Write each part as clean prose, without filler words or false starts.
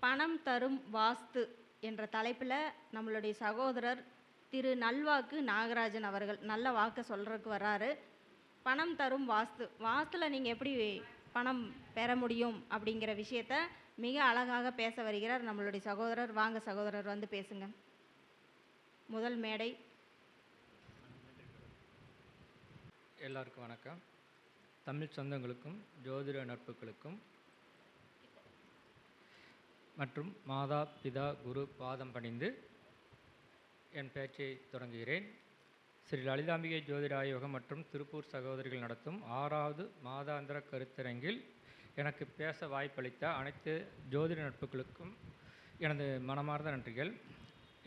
பணம் தரும் வாஸ்து என்ற தலைப்பில் நம்மளுடைய சகோதரர் திரு நல்வாக்கு நாகராஜன் அவர்கள் நல்ல வாக்கை சொல்கிறதுக்கு வர்றாரு. பணம் தரும் வாஸ்து, வாஸ்துவில் நீங்கள் எப்படி பணம் பெற முடியும் அப்படிங்கிற விஷயத்த மிக அழகாக பேச வருகிறார் நம்மளுடைய சகோதரர். வாங்க சகோதரர், வந்து பேசுங்க. முதல் மேடை. எல்லாருக்கும் வணக்கம். தமிழ் சொந்தங்களுக்கும் ஜோதிட நட்புகளுக்கும் மற்றும் மாதா பிதா குரு பாதம் பணிந்து என் பேச்சை தொடங்குகிறேன். ஸ்ரீ லலிதாம்பிகை ஜோதிட ஆய்வகம் மற்றும் திருப்பூர் சகோதரிகள் நடத்தும் 6வது மாதாந்திர கருத்தரங்கில் எனக்கு பேச வாய்ப்பளித்த அனைத்து ஜோதிட நட்புகளுக்கும் எனது மனமார்ந்த நன்றிகள்.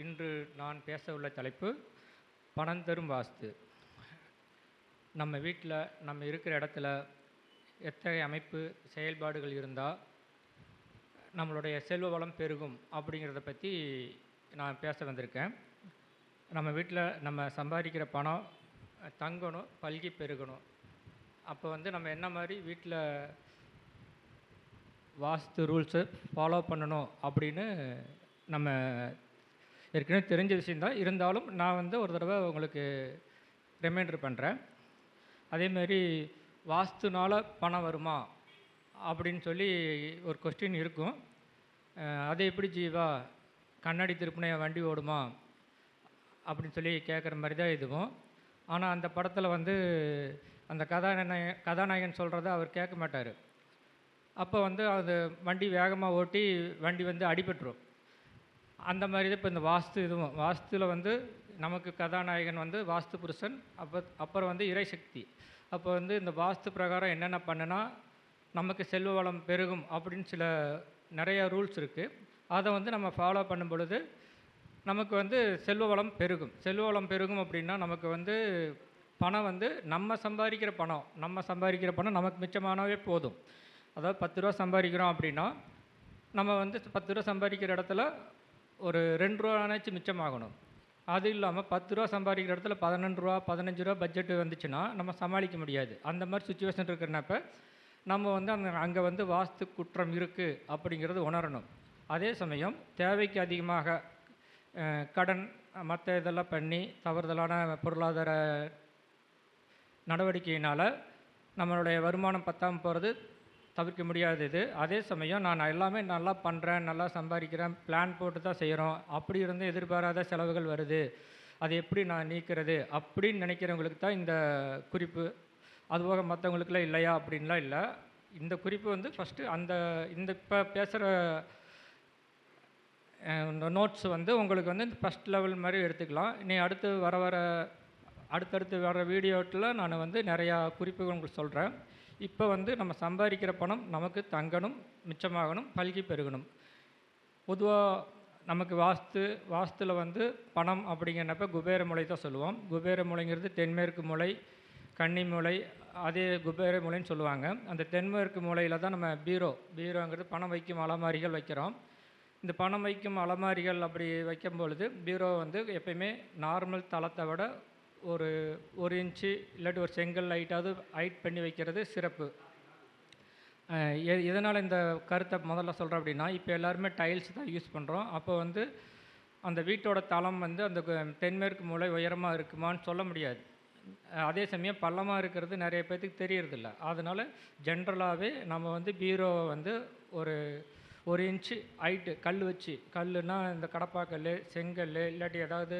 இன்று நான் பேச உள்ள தலைப்பு பணம் தரும் வாஸ்து. நம்ம வீட்டில் நம்ம இருக்கிற இடத்துல எத்தகைய அமைப்பு செயல்பாடுகள் இருந்தால் நம்மளுடைய செல்வ வளம் பெருகும் அப்படிங்கிறத பற்றி நான் பேச வந்திருக்கேன். நம்ம வீட்டில் நம்ம சம்பாதிக்கிற பணம் தங்கணும், பல்கி பெருகணும். அப்போ நம்ம என்ன மாதிரி வீட்டில் வாஸ்து ரூல்ஸு ஃபாலோ பண்ணணும் அப்படின்னு நம்ம ஏற்கனவே தெரிஞ்ச விஷயந்தான். இருந்தாலும் நான் ஒரு தடவை உங்களுக்கு ரிமைண்டர் பண்ணுறேன். அதேமாரி வாஸ்துனால் பணம் வருமா அப்படின்னு சொல்லி ஒரு கொஸ்டின் இருக்கும். அது எப்படி ஜீவா, கண்ணாடி திருப்பினைய வண்டி ஓடுமா அப்படின்னு சொல்லி கேட்குற மாதிரி தான் இதுவும். ஆனால் அந்த படத்தில் அந்த கதாநாயகன் சொல்கிறத அவர் கேட்க மாட்டார். அப்போ அது வண்டி வேகமாக ஓட்டி வண்டி அடிபட்டுரும். அந்த மாதிரி தான் இப்போ இந்த வாஸ்து இதுவும். வாஸ்துவில் நமக்கு கதாநாயகன் வாஸ்து புருஷன், அப்புறம் இறை சக்தி. அப்போ இந்த வாஸ்து பிரகாரம் என்னென்ன பண்ணுனா நமக்கு செல்வ வளம் பெருகும் அப்படின்னு நிறைய ரூல்ஸ் இருக்குது. அதை நம்ம ஃபாலோ பண்ணும் பொழுது நமக்கு செல்வ வளம் பெருகும். செல்வ வளம் பெருகும் அப்படின்னா நமக்கு பணம் நம்ம சம்பாதிக்கிற பணம் நமக்கு மிச்சமானவே போதும். அதாவது 10 ரூபா சம்பாதிக்கிறோம் அப்படின்னா நம்ம 10 ரூபா சம்பாதிக்கிற இடத்துல ஒரு 2 ரூபானாச்சும் மிச்சமாகணும். அது இல்லாமல் 10 ரூபா சம்பாதிக்கிற இடத்துல 11 ரூபா 15 ரூபா பட்ஜெட்டு வந்துச்சுன்னா நம்ம சமாளிக்க முடியாது. அந்த மாதிரி சுச்சுவேஷன் இருக்கிறனப்ப நம்ம அங்கே வாஸ்து குற்றம் இருக்குது அப்படிங்கிறது உணரணும். அதே சமயம் தேவைக்கு அதிகமாக கடன் மற்ற இதெல்லாம் பண்ணி தவறுதலான பொருளாதார நடவடிக்கையினால் நம்மளுடைய வருமானம் பத்தாமல் போகிறது தவிர்க்க முடியாதது. அதே சமயம் நான் எல்லாமே நல்லா பண்ணுறேன், நல்லா சம்பாதிக்கிறேன், பிளான் போட்டு தான் செய்கிறோம், அப்படி இருந்து எதிர்பாராத செலவுகள் வருது, அதை எப்படி நான் நீக்கிறது அப்படின்னு நினைக்கிறவங்களுக்கு தான் இந்த குறிப்பு. அதுபோக மற்றவங்களுக்குலாம் இல்லையா அப்படின்லாம் இல்லை. இந்த குறிப்பு ஃபஸ்ட்டு இந்த இப்போ பேசுகிற நோட்ஸ் உங்களுக்கு இந்த ஃபஸ்ட் லெவல் மாதிரி எடுத்துக்கலாம். இனி அடுத்தடுத்து வர வீடியோட்டில் நான் நிறையா குறிப்புகள் உங்களுக்கு சொல்கிறேன். இப்போ நம்ம சம்பாதிக்கிற பணம் நமக்கு தங்கணும், மிச்சமாகணும், பல்கி பெருகணும். பொதுவாக நமக்கு வாஸ்துவில் பணம் அப்படிங்கிறப்ப குபேர மூலை தான் சொல்லுவோம். குபேர மூலைங்கிறது தென்மேற்கு மூலை, கன்னி மூலை, அதே குபேர மூலைன்னு சொல்லுவாங்க. அந்த தென்மேற்கு மூலையில் தான் நம்ம பீரோங்கிறது பணம் வைக்கும் அலமாரிகள் வைக்கிறோம். இந்த பணம் வைக்கும் அலமாரிகள் அப்படி வைக்கும் பொழுது பீரோ எப்பயுமே நார்மல் தளத்தை விட ஒரு இன்ச்சு இல்லாட்டி ஒரு செங்கல் லைட்டாவது ஹைட் பண்ணி வைக்கிறது சிறப்பு. இதனால் இந்த கருத்தை முதல்ல சொல்கிறேன் அப்படின்னா, இப்போ எல்லாருமே டைல்ஸ் தான் யூஸ் பண்ணுறோம். அப்போ அந்த வீட்டோட தளம் அந்த தென்மேற்கு மூலை உயரமாக இருக்குமான்னு சொல்ல முடியாது. அதே சமயம் பள்ளமாக இருக்கிறது நிறைய பேர்த்துக்கு தெரியறதில்ல. அதனால் ஜென்ரலாகவே நம்ம பீரோவை ஒரு இன்ச்சு ஹைட்டு கல்லுன்னா இந்த கடப்பாக்கல், செங்கல் இல்லாட்டி ஏதாவது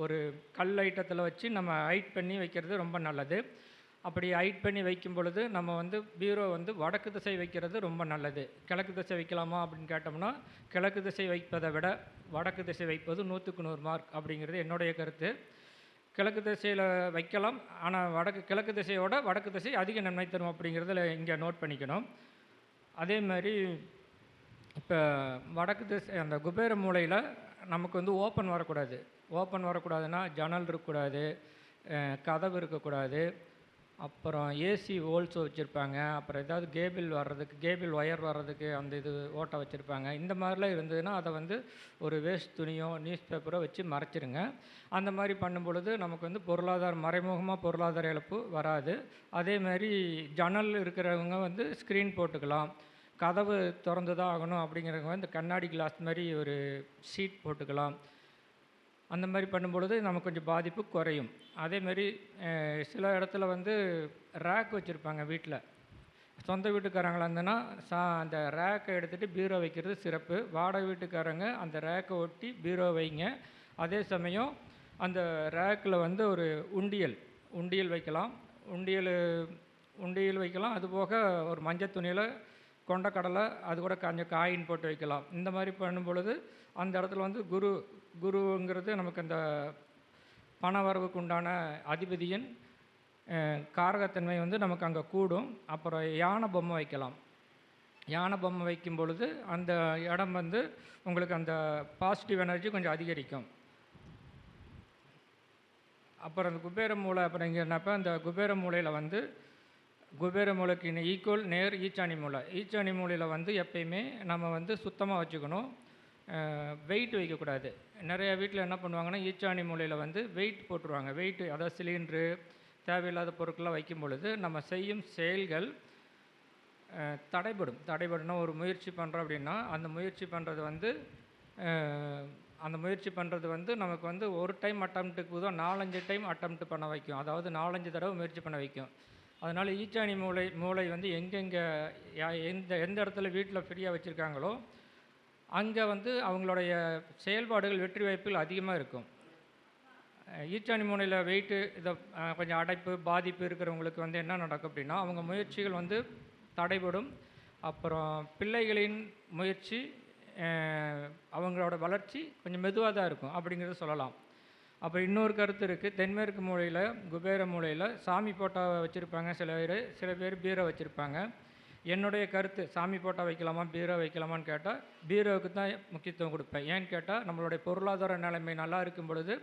ஒரு கல் ஐட்டத்தில் வச்சு நம்ம ஹைட் பண்ணி வைக்கிறது ரொம்ப நல்லது. அப்படி ஹைட் பண்ணி வைக்கும் பொழுது நம்ம பீரோ வடக்கு திசை வைக்கிறது ரொம்ப நல்லது. கிழக்கு திசை வைக்கலாமா அப்படின்னு கேட்டோம்னா, கிழக்கு திசை வைப்பதை விட வடக்கு திசை வைப்பது 100க்கு 100 மார்க் அப்படிங்கிறது என்னுடைய கருத்து. கிழக்கு திசையில் வைக்கலாம், ஆனால் கிழக்கு திசையோட வடக்கு திசை அதிக நன்மை தரும் அப்படிங்கிறதுல இங்கே நோட் பண்ணிக்கணும். அதே மாதிரி இப்போ வடக்கு திசை அந்த குபேர மூலையில் நமக்கு ஓப்பன் வரக்கூடாதுன்னா ஜன்னல் இருக்கக்கூடாது, கதவு இருக்கக்கூடாது, அப்புறம் ஏசி ஹோல்ஸ் வச்சுருப்பாங்க, அப்புறம் ஏதாவது கேபிள் ஒயர் வர்றதுக்கு அந்த ஓட்டை வச்சுருப்பாங்க. இந்த மாதிரிலாம் இருந்ததுன்னா அதை ஒரு வேஸ்ட் துணியோ நியூஸ் பேப்பரோ வச்சு மறைச்சிருங்க. அந்த மாதிரி பண்ணும் பொழுது நமக்கு மறைமுகமாக பொருளாதார இழப்பு வராது. அதே மாதிரி ஜன்னல் இருக்கிறவங்க ஸ்க்ரீன் போட்டுக்கலாம். கதவு திறந்து தான் ஆகணும் அப்படிங்கிறவங்க இந்த கண்ணாடி கிளாஸ் மாதிரி ஒரு ஷீட் போட்டுக்கலாம். அந்த மாதிரி பண்ணும்பொழுது நமக்கு கொஞ்சம் பாதிப்பு குறையும். அதேமாரி சில இடத்துல வந்து ரேக் வச்சுருப்பாங்க வீட்டில். சொந்த வீட்டுக்காரங்களா இருந்ததுன்னா அந்த ரேக்கை எடுத்துகிட்டு பீரோ வைக்கிறது சிறப்பு. வாடகை வீட்டுக்காரங்க அந்த ரேக்கை ஒட்டி பீரோ வைங்க. அதே சமயம் அந்த ரேக்கில் வந்து ஒரு உண்டியல் வைக்கலாம். உண்டியல் வைக்கலாம். அதுபோக ஒரு மஞ்சள் துணியில் கொண்டக்கடலை, அது கூட கொஞ்சம் காயின் போட்டு வைக்கலாம். இந்த மாதிரி பண்ணும் பொழுது அந்த இடத்துல வந்து குருங்கிறது நமக்கு அந்த பண வரவுக்கு உண்டான அதிபதியின் காரகத்தன்மை வந்து நமக்கு அங்கே கூடும். அப்புறம் யானை பொம்மை வைக்கலாம். யானை பொம்மை வைக்கும் பொழுது அந்த இடம் வந்து உங்களுக்கு அந்த பாசிட்டிவ் எனர்ஜி கொஞ்சம் அதிகரிக்கும். அப்புறம் அந்த குபேர மூலை அப்படிங்கிறப்ப அந்த குபேர மூலையில் வந்து குபேர மூலைக்கு ஈக்குவல் நேர் ஈச்சாணி மூலையில் வந்து எப்பயுமே நம்ம வந்து சுத்தமாக வச்சுக்கணும். வெயிட் வைக்கக்கூடாது. நிறைய வீட்டில் என்ன பண்ணுவாங்கன்னா ஈச்சாணி மூலையில் வந்து வெயிட் போட்டுருவாங்க. வெயிட்டு அதாவது சிலிண்ட்ரு, தேவையில்லாத பொருட்கள்லாம் வைக்கும் பொழுது நம்ம செய்யும் செயல்கள் தடைபடுனா ஒரு முயற்சி பண்ணுறோம் அப்படின்னா அந்த முயற்சி பண்ணுறது வந்து நமக்கு வந்து ஒரு டைம் அட்டம்ப்ட்டுக்கு போதும் 4-5 டைம் அட்டம்ப்ட் பண்ண வைக்கும். அதாவது 4-5 தடவை முயற்சி பண்ண வைக்கும். அதனால் ஈச்சாணி மூளை வந்து எங்கெங்கே எந்த இடத்துல வீட்டில் ஃப்ரீயாக வச்சுருக்காங்களோ அங்கே வந்து அவங்களுடைய செயல்பாடுகள் வெற்றி வாய்ப்புகள் அதிகமாக இருக்கும். ஈச்சாணி மூலையில் வெயிட்டு இதை கொஞ்சம் அடைப்பு பாதிப்பு இருக்கிறவங்களுக்கு வந்து என்ன நடக்கும் அப்படின்னா அவங்க முயற்சிகள் வந்து தடைபடும். அப்புறம் பிள்ளைகளின் முயற்சி அவங்களோட வளர்ச்சி கொஞ்சம் மெதுவாக தான் இருக்கும் அப்படிங்கிறத சொல்லலாம். அப்புறம் இன்னொரு கருத்து இருக்குது. தென்மேற்கு மூலையில் குபேர மூலையில் சாமி போட்டோ வச்சுருப்பாங்க சில பேர் பீரோ வச்சுருப்பாங்க. என்னுடைய கருத்து சாமி போட்டோ வைக்கலாமா பீரோ வைக்கலாமான்னு கேட்டால் பீரோவுக்கு தான் முக்கியத்துவம் கொடுப்பேன். ஏன்னு கேட்டால் நம்மளுடைய பொருளாதார நிலைமை நல்லா இருக்கும் பொழுது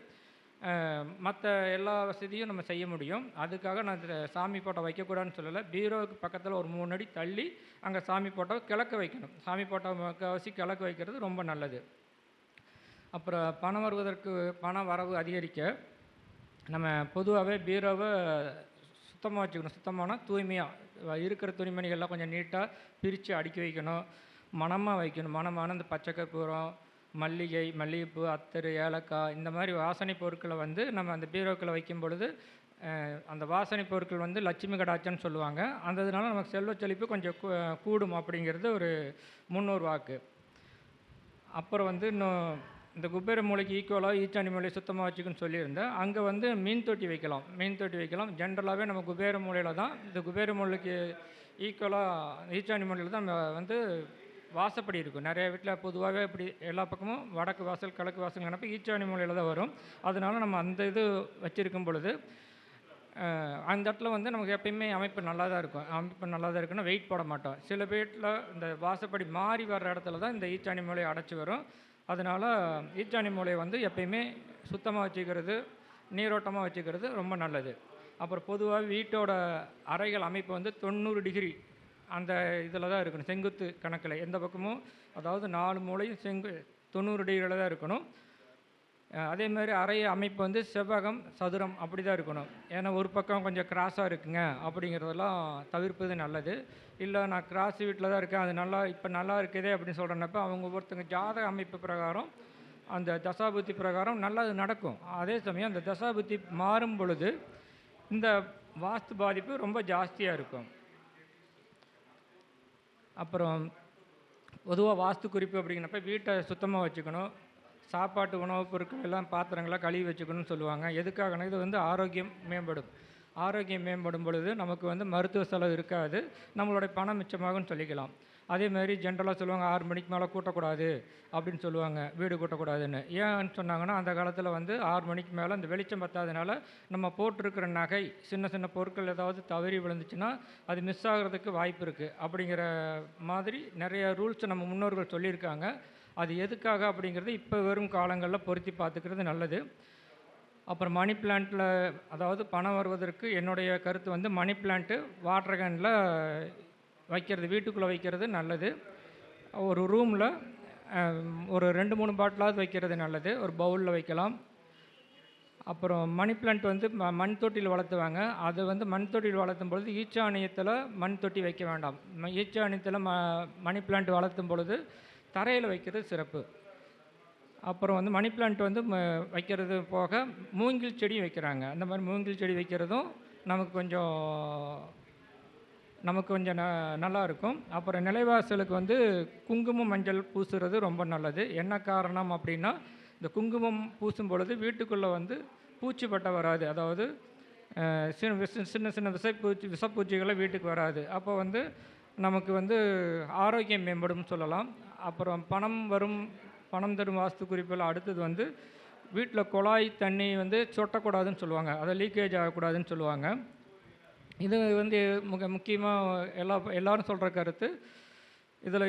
மற்ற எல்லா வசதியும் நம்ம செய்ய முடியும். அதுக்காக நான் சாமி போட்டோ வைக்கக்கூடாதுன்னு சொல்லலை. பீரோவுக்கு பக்கத்தில் ஒரு 3 அடி தள்ளி அங்கே சாமி போட்டோவை கிழக்க வைக்கணும். சாமி போட்டோ முக்கால்வாசி கிழக்க வைக்கிறது ரொம்ப நல்லது. அப்புறம் பண வரவு அதிகரிக்க நம்ம பொதுவாகவே பீரோவை சுத்தமாக வச்சுக்கணும். சுத்தமான தூய்மையாக இருக்கிற துணிமணிகள்லாம் கொஞ்சம் நீட்டாக பிரித்து அடுக்கி வைக்கணும். மணமாக வைக்கணும். மணமான இந்த பச்சை கற்பூரம், மல்லிகைப்பூ, அத்தர், ஏலக்காய் இந்த மாதிரி வாசனை பொருட்களை வந்து நம்ம அந்த பீரோக்களை வைக்கும் பொழுது அந்த வாசனை பொருட்கள் வந்து லட்சுமி கடாச்சன்னு சொல்லுவாங்க. அந்த இதனால நமக்கு செல்வ செழிப்பு கொஞ்சம் கூடும் அப்படிங்கிறது ஒரு முன்னோர் வாக்கு. அப்புறம் வந்து இன்னும் இந்த குபேர மூலைக்கு ஈக்குவலாக ஈச்சாணி மூலையை சுத்தமாக வச்சுக்குன்னு சொல்லியிருந்தேன். அங்கே வந்து மீன் தொட்டி வைக்கலாம். ஜென்ரலாகவே நம்ம குபேர மூலையில் தான் இந்த குபேர மூலைக்கு ஈக்குவலாக ஈச்சாணி மூலையில் தான் வந்து வாசப்படி இருக்கும். நிறைய வீட்டில் பொதுவாகவே இப்படி எல்லா பக்கமும் வடக்கு வாசல் கிழக்கு வாசல் நினைப்ப ஈச்சாணி மூலையில் தான் வரும். அதனால நம்ம அந்த இது வச்சுருக்கும் பொழுது அந்த இடத்துல வந்து நமக்கு எப்பயுமே அமைப்பு நல்லா தான் இருக்குன்னா வெயிட் போட மாட்டோம். சில வீட்டில் இந்த வாசப்படி மாறி வர்ற இடத்துல தான் இந்த ஈச்சாணி மூலையை அடைச்சி வரும். அதனால் ஈச்சாணி மூலையை வந்து எப்பயுமே சுத்தமாக வச்சுக்கிறது, நீரோட்டமாக வச்சுக்கிறது ரொம்ப நல்லது. அப்புறம் பொதுவாக வீட்டோட அறைகள் அமைப்பு வந்து 90 டிகிரி அந்த இதில் தான் இருக்கணும். செங்குத்து கணக்கில் எந்த பக்கமும், அதாவது 4 மூலையும் 90 டிகிரியில் தான் இருக்கணும். அதேமாதிரி அறை அமைப்பு வந்து செவ்வகம், சதுரம் அப்படி தான் இருக்கணும். ஏன்னா ஒரு பக்கம் கொஞ்சம் கிராஸாக இருக்குங்க அப்படிங்கிறதெல்லாம் தவிர்ப்பது நல்லது. இல்லை நான் கிராஸ் வீட்டில் தான் இருக்கேன், அது இப்போ நல்லா இருக்குதே அப்படின்னு சொல்கிறனப்ப அவங்க ஒருத்தங்க ஜாதக அமைப்பு பிரகாரம் அந்த தசாபுத்தி பிரகாரம் நல்லா நடக்கும். அதே சமயம் அந்த தசாபுத்தி மாறும் பொழுது இந்த வாஸ்து பாதிப்பு ரொம்ப ஜாஸ்தியாக இருக்கும். அப்புறம் பொதுவாக வாஸ்து குறிப்பு அப்படிங்கிறப்ப வீட்டை சுத்தமாக வச்சுக்கணும். சாப்பாட்டு உணவுப் பொருட்கள் எல்லாம் பாத்திரங்களாக கழுவி வச்சுக்கணும்னு சொல்லுவாங்க. எதுக்காகனா இது வந்து ஆரோக்கியம் மேம்படும் பொழுது நமக்கு வந்து மருத்துவ செலவு இருக்காது, நம்மளுடைய பணம் மிச்சமாகும்னு சொல்லிக்கலாம். அதேமாதிரி ஜென்ரலாக சொல்லுவாங்க 6 மணிக்கு மேலே கூட்டக்கூடாது அப்படின்னு சொல்லுவாங்க, வீடு கூட்டக்கூடாதுன்னு. ஏன்னு சொன்னாங்கன்னா அந்த காலத்தில் வந்து 6 மணிக்கு மேலே அந்த வெளிச்சம் பத்தாதனால நம்ம போட்டிருக்கிற நகை சின்ன பொருட்கள் ஏதாவது தவறி விழுந்துச்சுன்னா அது மிஸ் ஆகிறதுக்கு வாய்ப்பு இருக்குது அப்படிங்கிற மாதிரி நிறைய ரூல்ஸ் நம்ம முன்னோர்கள் சொல்லியிருக்காங்க. அது எதுக்காக அப்படிங்கிறது இப்போ வரும் காலங்களில் பொருத்தி பார்த்துக்கிறது நல்லது. அப்புறம் மணி பிளான்ட்டில், அதாவது பணம் வருவதற்கு என்னுடைய கருத்து வந்து மணி பிளான்ட்டு வாட்டர் கேனில் வைக்கிறது, வீட்டுக்குள்ளே வைக்கிறது நல்லது. ஒரு ரூமில் ஒரு 2-3 பாட்டிலாவது வைக்கிறது நல்லது. ஒரு பவுலில் வைக்கலாம். அப்புறம் மணி பிளான்ட் வந்து மண் தொட்டியில் வளர்த்துவாங்க. அது வந்து மண் தொட்டியில் வளர்த்தும் பொழுது ஈச்சாணியத்தில் மண் தொட்டி வைக்க வேண்டாம். ஈச்சாணியத்தில் மணி பிளான்ட் வளர்த்தும் பொழுது தரையில் வைக்கிறது சிறப்பு. அப்புறம் வந்து மணி பிளான்ட் வந்து வைக்கிறது போக மூங்கில் செடி வைக்கிறாங்க. அந்த மாதிரி மூங்கில் செடி வைக்கிறதும் நமக்கு கொஞ்சம் நல்லா இருக்கும். அப்புறம் நிலைவாசலுக்கு வந்து குங்குமம் மஞ்சள் பூசுறது ரொம்ப நல்லது. என்ன காரணம் அப்படின்னா, இந்த குங்குமம் பூசும் பொழுது வீட்டுக்குள்ளே வந்து பூச்சி பட்டை வராது. அதாவது சின்ன சின்ன விஷப்பூச்சிகளை வீட்டுக்கு வராது. அப்போ வந்து நமக்கு வந்து ஆரோக்கியம் மேம்படும் சொல்லலாம். அப்புறம் பணம் தரும் வாஸ்து குறிப்பில் அடுத்தது வந்து வீட்டில் குழாய் தண்ணி வந்து சொட்டக்கூடாதுன்னு சொல்லுவாங்க. அதை லீக்கேஜ் ஆகக்கூடாதுன்னு சொல்லுவாங்க. இது வந்து முக்கியமாக எல்லோரும் சொல்கிற கருத்து.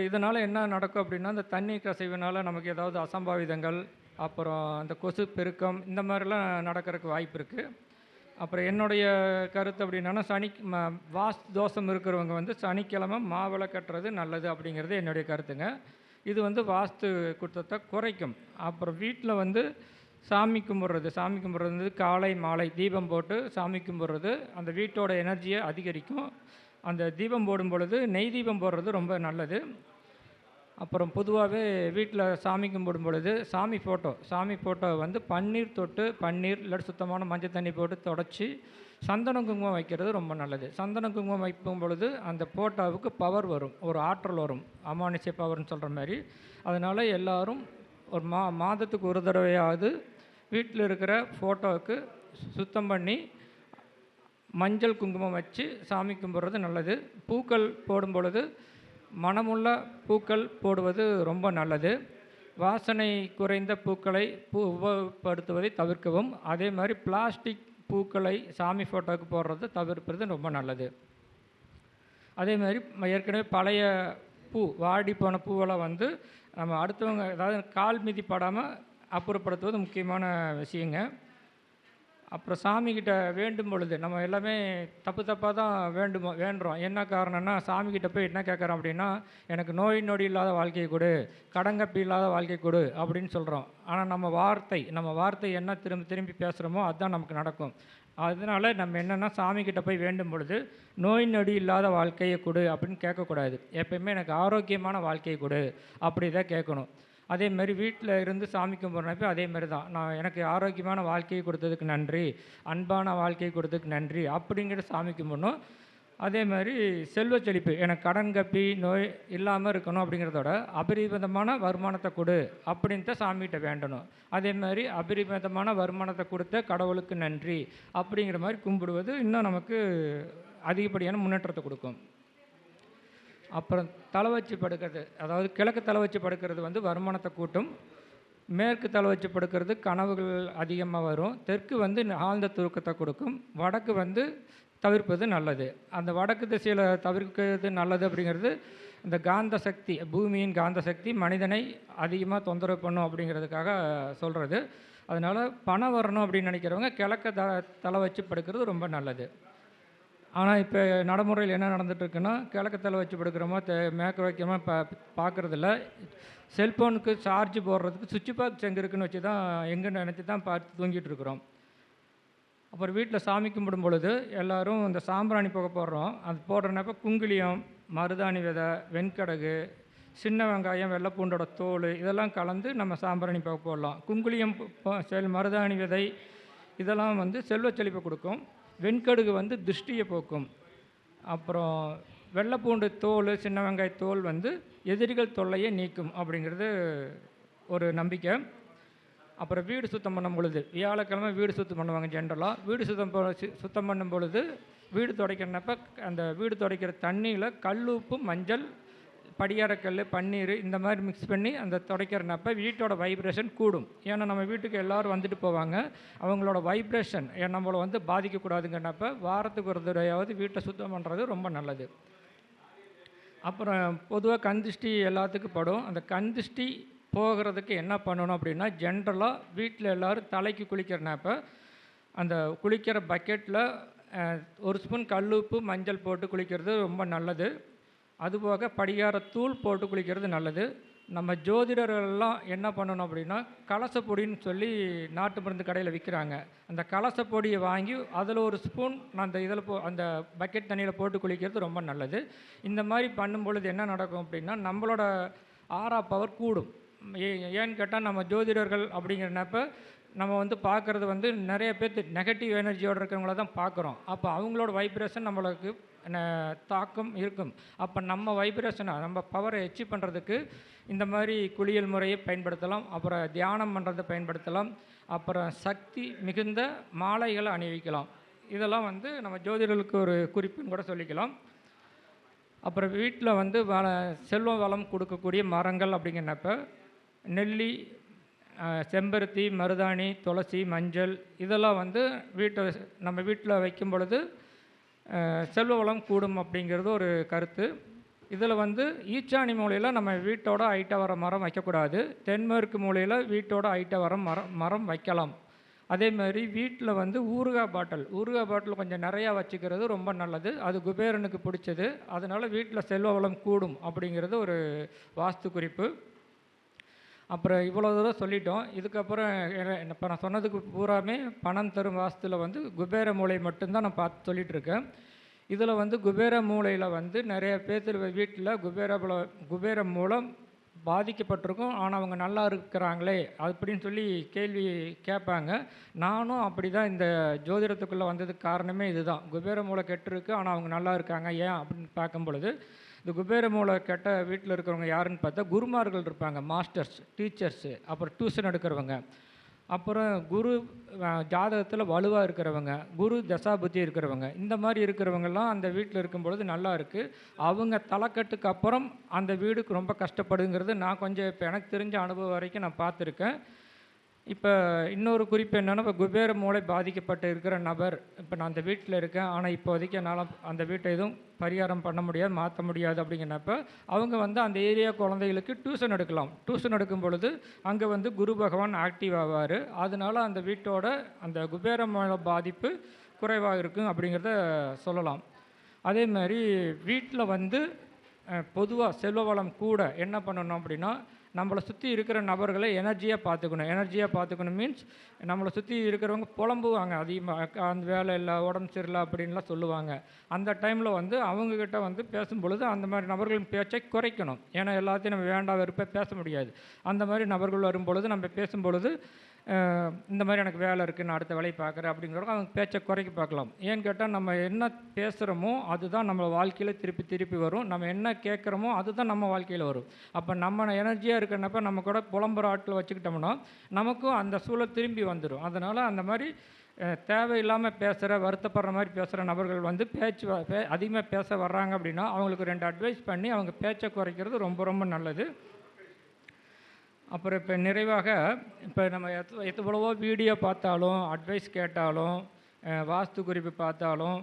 இதனால் என்ன நடக்கும் அப்படின்னா, இந்த தண்ணி கசிவினால் நமக்கு ஏதாவது அசம்பாவிதங்கள், அப்புறம் அந்த கொசு பெருக்கம் இந்த மாதிரிலாம் நடக்கிறதுக்கு வாய்ப்பு இருக்குது. அப்புறம் என்னுடைய கருத்து அப்படின்னா, வாஸ்து தோஷம் இருக்கிறவங்க வந்து சனிக்கிழமை மாவிளக்கட்டுறது நல்லது அப்படிங்கிறது என்னுடைய கருத்துங்க. இது வந்து வாஸ்து குற்றத்தை குறைக்கும். அப்புறம் வீட்டில் வந்து சாமி கும்பிட்றது வந்து காலை மாலை தீபம் போட்டு சாமி கும்பிட்றது அந்த வீட்டோட எனர்ஜியை அதிகரிக்கும். அந்த தீபம் போடும் பொழுது நெய் தீபம் போடுறது ரொம்ப நல்லது. அப்புறம் பொதுவாகவே வீட்டில் சாமி கும்பிடும் பொழுது சாமி ஃபோட்டோ வந்து பன்னீர் தொட்டு இல்லாட்டி சுத்தமான மஞ்சள் தண்ணி போட்டு தொடச்சி சந்தன குங்குமம் வைக்கிறது ரொம்ப நல்லது. சந்தன குங்குமம் வைக்கும் பொழுது அந்த ஃபோட்டோவுக்கு பவர் வரும், ஒரு ஆற்றல் வரும், அமானுஷ்ய பவர்னு சொல்கிற மாதிரி. அதனால் எல்லோரும் ஒரு மாதத்துக்கு ஒரு தடவையாவது வீட்டில் இருக்கிற ஃபோட்டோவுக்கு சுத்தம் பண்ணி மஞ்சள் குங்குமம் வச்சு சாமி கும்பிட்றது நல்லது. பூக்கள் போடும் பொழுது மணமுள்ள பூக்கள் போடுவது ரொம்ப நல்லது. வாசனை குறைந்த பூக்களை உபயோகப்படுத்துவதை தவிர்க்கவும். அதே மாதிரி பிளாஸ்டிக் பூக்களை சாமி ஃபோட்டோவுக்கு போடுறது தவிர்ப்பது ரொம்ப நல்லது. அதே மாதிரி ஏற்கனவே பழைய வாடி போன பூவெல்லாம் வந்து நம்ம அடுத்தவங்க அதாவது கால் மிதி படாமல் அப்புறப்படுத்துவது முக்கியமான விஷயங்க. அப்புறம் சாமிக்கிட்ட வேண்டும் பொழுது நம்ம எல்லாமே தப்பாக தான் வேண்டுறோம். என்ன காரணம்னா, சாமிக்கிட்ட போய் என்ன கேட்குறோம் அப்படின்னா, எனக்கு நோய் நொடி இல்லாத வாழ்க்கையை கொடு, கடங்கப்பி இல்லாத வாழ்க்கை கொடு அப்படின்னு சொல்கிறோம். ஆனால் நம்ம வார்த்தை என்ன திரும்பி பேசுகிறோமோ அதுதான் நமக்கு நடக்கும். அதனால் நம்ம என்னென்னா, சாமிக்கிட்ட போய் வேண்டும் பொழுது நோய் நொடி இல்லாத வாழ்க்கையை கொடு அப்படின்னு கேட்கக்கூடாது. எப்பயுமே எனக்கு ஆரோக்கியமான வாழ்க்கையை கொடு அப்படி தான் கேட்கணும். அதேமாதிரி வீட்டில் இருந்து சாமி கும்பிட்றப்ப அதேமாதிரி தான், நான் எனக்கு ஆரோக்கியமான வாழ்க்கையை கொடுத்ததுக்கு நன்றி, அன்பான வாழ்க்கையை கொடுத்ததுக்கு நன்றி அப்படிங்கிற சாமி கும்பிடணும். அதே மாதிரி செல்வ செழிப்பு, எனக்கு கடன் கப்பி நோய் இல்லாமல் இருக்கணும் அப்படிங்கிறதோட அபரிமிதமான வருமானத்தை கொடு அப்படின்ட்டு சாமிகிட்ட வேண்டணும். அதே மாதிரி அபரிமிதமான வருமானத்தை கொடுத்த கடவுளுக்கு நன்றி அப்படிங்கிற மாதிரி கும்பிடுவது இன்னும் நமக்கு அதிகப்படியான முன்னேற்றத்தை கொடுக்கும். அப்புறம் தலை வச்சு படுக்கிறது, அதாவது கிழக்கு தலை வச்சு படுக்கிறது வந்து வருமானத்தை கூட்டும். மேற்கு தலை வச்சு படுக்கிறது கனவுகள் அதிகமாக வரும். தெற்கு வந்து ஆழ்ந்த தூக்கத்தை கொடுக்கும். வடக்கு வந்து தவிர்ப்பது நல்லது. அந்த வடக்கு திசையில் தவிர்க்கிறது நல்லது அப்படிங்கிறது இந்த காந்த சக்தி, பூமியின் காந்த சக்தி மனிதனை அதிகமாக தொந்தரவு பண்ணும் அப்படிங்கிறதுக்காக சொல்கிறது. அதனால் பணம் வரணும் அப்படின்னு நினைக்கிறவங்க கிழக்க தலை வச்சு படுக்கிறது ரொம்ப நல்லது. ஆனால் இப்போ நடைமுறையில் என்ன நடந்துகிட்ருக்குன்னா, கிழக்கு தலை வச்சு படுக்கிறோமோ மேற்க வைக்கிறோமோ பார்க்குறதில்ல. செல்ஃபோனுக்கு சார்ஜ் போடுறதுக்கு சுவிட்ச் பாக்ஸ் எங்கே இருக்குன்னு வச்சு தான் எங்கேன்னு நினச்சி தான் பார்த்து தூங்கிட்டு இருக்கிறோம். அப்புறம் வீட்டில் சாமி கும்பிடும் பொழுது எல்லோரும் இந்த சாம்பிராணி புகை போடுறோம். அது போடுறனப்ப குங்குலியம், மருதாணி விதை, வெண்கடகு, சின்ன வெங்காயம், வெள்ளைப்பூண்டோட தோல் இதெல்லாம் கலந்து நம்ம சாம்பிராணி புகை போடலாம். குங்குலியம், மருதாணி விதை இதெல்லாம் வந்து செல்வ செழிப்பை கொடுக்கும். வெண்கடுகு வந்து திருஷ்டியை போக்கும். அப்புறம் வெள்ளைப்பூண்டு தோல், சின்ன வெங்காய தோல் வந்து எதிரிகள் தொல்லையை நீக்கும் அப்படிங்கிறது ஒரு நம்பிக்கை. அப்புறம் வீடு சுத்தம் பண்ணும் பொழுது வியாழக்கிழமை வீடு சுத்தம் பண்ணுவாங்க. ஜென்ரலாக வீடு சுத்தம் பண்ணும் பொழுது வீடு துடைக்கிறனப்ப அந்த வீடு துடைக்கிற தண்ணியில் கல் உப்பு, மஞ்சள், படியாரக்கல், பன்னீர் இந்த மாதிரி மிக்ஸ் பண்ணி அந்த துடைக்கிறனப்ப வீட்டோட வைப்ரேஷன் கூடும். ஏன்னா நம்ம வீட்டுக்கு எல்லோரும் வந்துட்டு போவாங்க, அவங்களோட வைப்ரேஷன் நம்மளை வந்து பாதிக்கக்கூடாதுங்கிறனப்ப வாரத்துக்கு ஒரு தடவையாவது வீட்டை சுத்தம் பண்ணுறது ரொம்ப நல்லது. அப்புறம் பொதுவாக கந்திஷ்டி எல்லாத்துக்கும் படும். அந்த கந்திஷ்டி போகிறதுக்கு என்ன பண்ணணும் அப்படின்னா, ஜென்ரலாக வீட்டில் எல்லோரும் தலைக்கு குளிக்கிறனப்ப அந்த குளிக்கிற பக்கெட்டில் ஒரு ஸ்பூன் கல் உப்பு, மஞ்சள் போட்டு குளிக்கிறது ரொம்ப நல்லது. அதுபோக படிகார தூள் போட்டு குளிக்கிறது நல்லது. நம்ம ஜோதிடர்கள்லாம் என்ன பண்ணணும் அப்படின்னா, கலசப்பொடின்னு சொல்லி நாட்டு மருந்து கடையில் விற்கிறாங்க. அந்த கலசப்பொடியை வாங்கி அதில் ஒரு ஸ்பூன் அந்த இதில் அந்த பக்கெட் தண்ணியில் போட்டு குளிக்கிறது ரொம்ப நல்லது. இந்த மாதிரி பண்ணும்பொழுது என்ன நடக்கும் அப்படின்னா, நம்மளோட ஆரா பவர் கூடும். ஏன்னு கேட்டால், நம்ம ஜோதிடர்கள் அப்படிங்கிறனப்ப நம்ம வந்து பார்க்குறது வந்து நிறைய பேர்த்து நெகட்டிவ் எனர்ஜியோடு இருக்கிறவங்கள தான் பார்க்குறோம். அப்போ அவங்களோட வைப்ரேஷன் நம்மளுக்கு தாக்கம் இருக்கும். அப்போ நம்ம வைப்ரேஷனை நம்ம பவரை அச்சீவ் பண்ணுறதுக்கு இந்த மாதிரி குளியல் முறையை பயன்படுத்தலாம். அப்புறம் தியானம் பண்ணுறதை பயன்படுத்தலாம். அப்புறம் சக்தி மிகுந்த மாலைகளை அணிவிக்கலாம். இதெல்லாம் வந்து நம்ம ஜோதிடர்களுக்கு ஒரு குறிப்புன்னு கூட சொல்லிக்கலாம். அப்புறம் வீட்டில் வந்து செல்வ வளம் கொடுக்கக்கூடிய மரங்கள் அப்படிங்கிறப்ப நெல்லி, செம்பருத்தி, மருதாணி, துளசி, மஞ்சள் இதெல்லாம் வந்து நம்ம வீட்டில் வைக்கும் பொழுது செல்வ வளம் கூடும் அப்படிங்கிறது ஒரு கருத்து. இதில் வந்து ஈச்சாணி மூலையில் நம்ம வீட்டோட ஹைட்டாக வர மரம் வைக்கக்கூடாது. தென்மேற்கு மூலையில் வீட்டோட ஹைட்டாக வர மரம் வைக்கலாம். அதே மாதிரி வீட்டில் வந்து ஊறுகாய் பாட்டில் கொஞ்சம் நிறையா வச்சுக்கிறது ரொம்ப நல்லது. அது குபேரனுக்கு பிடிச்சது. அதனால் வீட்டில் செல்வ வளம் கூடும் அப்படிங்கிறது ஒரு வாஸ்து குறிப்பு. அப்புறம் இவ்வளோ தூரம் சொல்லிட்டோம். இதுக்கப்புறம் இப்போ நான் சொன்னதுக்கு பூராமே பணம் தரும் வாஸ்துவில் வந்து குபேர மூலை மட்டும்தான் நான் பார்த்து சொல்லிகிட்ருக்கேன். இதில் வந்து குபேர மூலையில் வந்து நிறைய பேர் வீட்டில் குபேர மூலம் பாதிக்கப்பட்டிருக்கும். ஆனால் அவங்க நல்லா இருக்கிறாங்களே அப்படின்னு சொல்லி கேள்வி கேட்பாங்க. நானும் அப்படி தான் இந்த ஜோதிடத்துக்குள்ளே வந்ததுக்கு காரணமே இதுதான். குபேர மூலை கெட்டிருக்கு, ஆனால் அவங்க நல்லா இருக்காங்க. ஏன் அப்படின்னு பார்க்கும் பொழுது, இந்த குபேர மூலை கெட்ட வீட்டில் இருக்கிறவங்க யாருன்னு பார்த்தா குருமார்கள் இருப்பாங்க, மாஸ்டர்ஸ், டீச்சர்ஸு, அப்புறம் டியூஷன் எடுக்கிறவங்க, அப்புறம் குரு ஜாதகத்தில் வலுவாக இருக்கிறவங்க, குரு தசாபுத்தி இருக்கிறவங்க, இந்த மாதிரி இருக்கிறவங்கெல்லாம் அந்த வீட்டில் இருக்கும் பொழுது நல்லா இருக்குது. அவங்க தலைக்கட்டுக்கு அப்புறம் அந்த வீடுக்கு ரொம்ப கஷ்டப்படுங்கிறது நான் கொஞ்சம் இப்போ எனக்கு தெரிஞ்ச அனுபவம் வரைக்கும் நான் பார்த்துருக்கேன். இப்போ இன்னொரு குறிப்பு என்னென்னா, இப்போ குபேர மூளை பாதிக்கப்பட்டு இருக்கிற நபர், இப்போ நான் அந்த வீட்டில் இருக்கேன், ஆனால் இப்போதைக்கு என்னால் அந்த வீட்டை எதுவும் பரிகாரம் பண்ண முடியாது, மாற்ற முடியாது அப்படிங்கிறப்ப அவங்க வந்து அந்த ஏரியா குழந்தைகளுக்கு டியூஷன் எடுக்கலாம். டியூஷன் எடுக்கும் பொழுது அங்கே வந்து குரு பகவான் ஆக்டிவ் ஆவார். அதனால் அந்த வீட்டோட அந்த குபேர மூளை பாதிப்பு குறைவாக இருக்கும் அப்படிங்கிறத சொல்லலாம். அதே மாதிரி வீட்டில் வந்து பொதுவாக செல்வ வளம் கூட என்ன பண்ணணும் அப்படின்னா, நம்மளை சுற்றி இருக்கிற நபர்களை எனர்ஜியாக பார்த்துக்கணும். மீன்ஸ் நம்மளை சுற்றி இருக்கிறவங்க புலம்புவாங்க அதிகமாக, அந்த வேலை இல்லை, உடம்பு சரியில்லை அப்படின்லாம் சொல்லுவாங்க. அந்த டைமில் வந்து அவங்கக்கிட்ட வந்து பேசும்பொழுது அந்த மாதிரி நபர்களின் பேச்சை குறைக்கணும். ஏன்னா எல்லாத்தையும் நம்ம வேண்டாம் வெறுப்பே பேச முடியாது. அந்த மாதிரி நபர்கள் வரும்பொழுது நம்ம பேசும்பொழுது இந்த மாதிரி எனக்கு வேலை இருக்குது, நான் அடுத்த வேலையை பார்க்குறேன் அப்படிங்கிறத அவங்க பேச்சை குறைக்க பார்க்கலாம். ஏன்னு கேட்டால், நம்ம என்ன பேசுகிறோமோ அதுதான் நம்ம வாழ்க்கையில் திருப்பி வரும். நம்ம என்ன கேட்குறோமோ அதுதான் நம்ம வாழ்க்கையில் வரும். அப்போ நம்ம எனர்ஜியாக இருக்கிறனப்ப நம்ம கூட புலம்புற ஆட்களை வச்சுக்கிட்டோம்னா நமக்கும் அந்த சூழல் திரும்பி வந்துடும். அதனால் அந்த மாதிரி தேவையில்லாமல் வருத்தப்படுற மாதிரி பேசுகிற நபர்கள் வந்து அதிகமாக பேச வர்றாங்க அப்படின்னா அவங்களுக்கு 2 அட்வைஸ் பண்ணி அவங்க பேச்சை குறைக்கிறது ரொம்ப ரொம்ப நல்லது. அப்புறம் இப்போ நிறைவாக, இப்போ நம்ம எவ்வளவோ வீடியோ பார்த்தாலும், அட்வைஸ் கேட்டாலும், வாஸ்து குறிப்பு பார்த்தாலும்,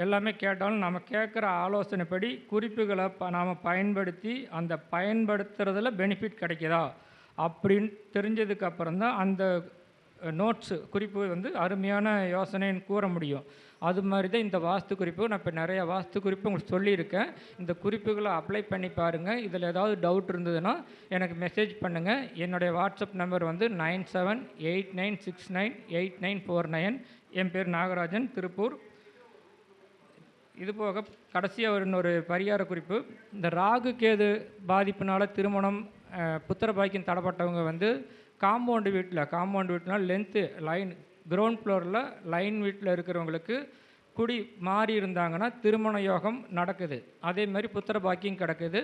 எல்லாமே கேட்டாலும் நம்ம கேட்குற ஆலோசனைப்படி குறிப்புகளை நாம் பயன்படுத்தி அந்த பயன்படுத்துறதில் பெனிஃபிட் கிடைக்குதா அப்படின்னு தெரிஞ்சதுக்கப்புறம் தான் அந்த நோட்ஸு குறிப்பு வந்து அருமையான யோசனைன்னு கூற முடியும். அது மாதிரி தான் இந்த வாஸ்து குறிப்பு. நான் இப்போ நிறையா வாஸ்து குறிப்பு உங்களுக்கு சொல்லியிருக்கேன். இந்த குறிப்புகளை அப்ளை பண்ணி பாருங்கள். இதில் ஏதாவது டவுட் இருந்ததுன்னா எனக்கு மெசேஜ் பண்ணுங்கள். என்னுடைய வாட்ஸ்அப் நம்பர் வந்து 9789698949. என் பேர் நாகராஜன், திருப்பூர். இது போக கடைசியாக இன்னொரு பரிகார குறிப்பு. இந்த ராகு கேது பாதிப்புனால திருமணம், புத்திர பாக்கியம் தடைப்பட்டவங்க வந்து காம்பவுண்டு வீட்டில் லென்த்து லைன் கிரவுண்ட் ஃப்ளோரில் லைன் வீட்டில் இருக்கிறவங்களுக்கு குடி மாறி இருந்தாங்கன்னா திருமண யோகம் நடக்குது. அதே மாதிரி புத்திர பாக்கியம் கிடைக்குது.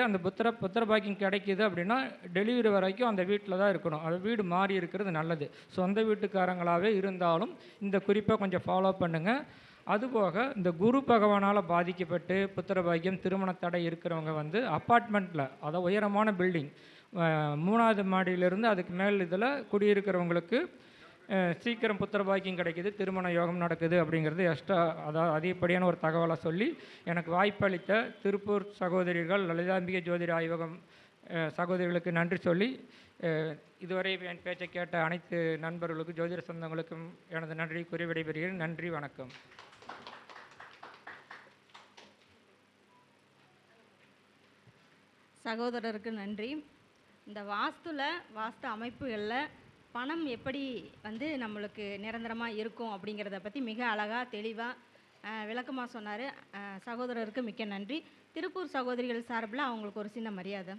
அந்த புத்திர பாக்கியம் கிடைக்குது அப்படின்னா டெலிவரி வரைக்கும் அந்த வீட்டில் தான் இருக்கணும். அது வீடு மாறி இருக்கிறது நல்லது. சொந்த வீட்டுக்காரங்களாகவே இருந்தாலும் இந்த குறிப்பை கொஞ்சம் ஃபாலோ பண்ணுங்கள். அதுபோக இந்த குரு பகவானால் பாதிக்கப்பட்டு புத்திர பாக்கியம், திருமண தடை இருக்கிறவங்க வந்து அப்பார்ட்மெண்ட்டில், அதாவது உயரமான பில்டிங் 3வது மாடியிலிருந்து அதுக்கு மேல் இதில் குடியிருக்கிறவங்களுக்கு சீக்கிரம் புத்திர பாக்கியம் கிடைக்கிது, திருமண யோகம் நடக்குது அப்படிங்கிறது அதாவது அதிகப்படியான ஒரு தகவலை சொல்லி எனக்கு வாய்ப்பளித்த திருப்பூர் சகோதரிகள், லலிதாம்பிகை ஜோதிட ஆய்வகம் சகோதரிகளுக்கு நன்றி சொல்லி, இதுவரை என் பேச்சை கேட்ட அனைத்து நண்பர்களுக்கும், ஜோதிட சொந்தங்களுக்கும் எனது நன்றி கூறி விடைபெறுகிறேன். நன்றி, வணக்கம். சகோதரருக்கு நன்றி. இந்த வாஸ்து அமைப்புகளில் பணம் எப்படி வந்து நம்மளுக்கு நிரந்தரமாக இருக்கும் அப்படிங்கிறத பற்றி மிக அழகாக தெளிவாக விளக்கமாக சொன்னார். சகோதரருக்கு மிக்க நன்றி. திருப்பூர் சகோதரிகள் சார்பில் அவங்களுக்கு ஒரு சின்ன மரியாதை.